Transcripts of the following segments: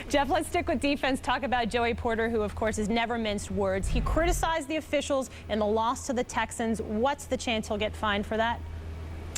Jeff, let's stick with defense. Talk about Joey Porter, who, of course, has never minced words. He criticized the officials in the loss to the Texans. What's the chance he'll get fined for that?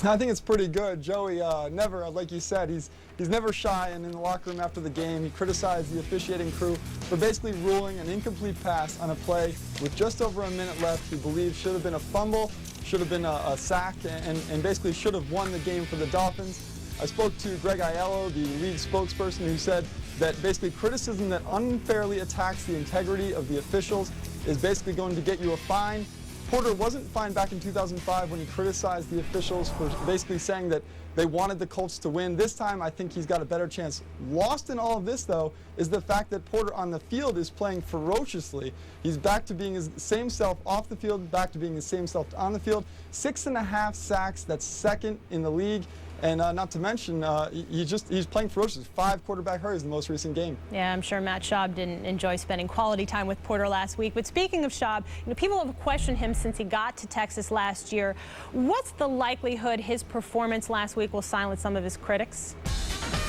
I think it's pretty good. Joey never, like you said, he's never shy, and in the locker room after the game, he criticized the officiating crew for basically ruling an incomplete pass on a play with just over a minute left. He believes should have been a fumble, should have been a sack, and basically should have won the game for the Dolphins. I spoke to Greg Aiello, the league spokesperson, who said that basically criticism that unfairly attacks the integrity of the officials is basically going to get you a fine. Porter wasn't fined back in 2005 when he criticized the officials for basically saying that they wanted the Colts to win. This time, I think he's got a better chance. Lost in all of this, though, is the fact that Porter on the field is playing ferociously. He's back to being his same self off the field, back to being his same self on the field. 6.5 sacks, that's second in the league. And not to mention, he's playing ferocious. 5 quarterback hurries in the most recent game. Yeah, I'm sure Matt Schaub didn't enjoy spending quality time with Porter last week. But speaking of Schaub, people have questioned him since he got to Texas last year. What's the likelihood his performance last week will silence some of his critics?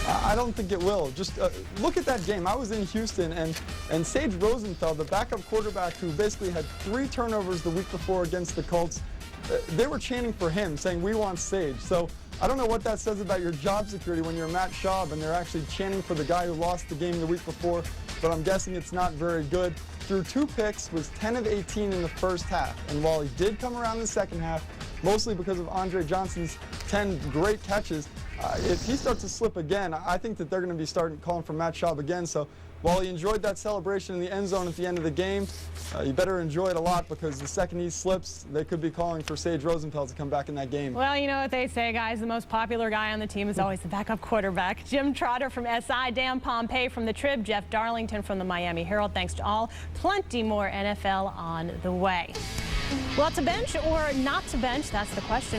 I don't think it will. Just look at that game. I was in Houston, and Sage Rosenfeld, the backup quarterback who basically had 3 turnovers the week before against the Colts, they were chanting for him, saying, "We want Sage." So I don't know what that says about your job security when you're Matt Schaub and they're actually chanting for the guy who lost the game the week before, but I'm guessing it's not very good. Threw 2 picks, was 10 of 18 in the first half, and while he did come around in the second half, mostly because of Andre Johnson's 10 great catches, if he starts to slip again, I think that they're going to be starting calling for Matt Schaub again. So while he enjoyed that celebration in the end zone at the end of the game, you better enjoy it a lot, because the second he slips, they could be calling for Sage Rosenfeld to come back in that game. Well, you know what they say, guys. The most popular guy on the team is always the backup quarterback. Jim Trotter from SI, Dan Pompey from the Trib, Jeff Darlington from the Miami Herald. Thanks to all. Plenty more NFL on the way. Well, to bench or not to bench, that's the question.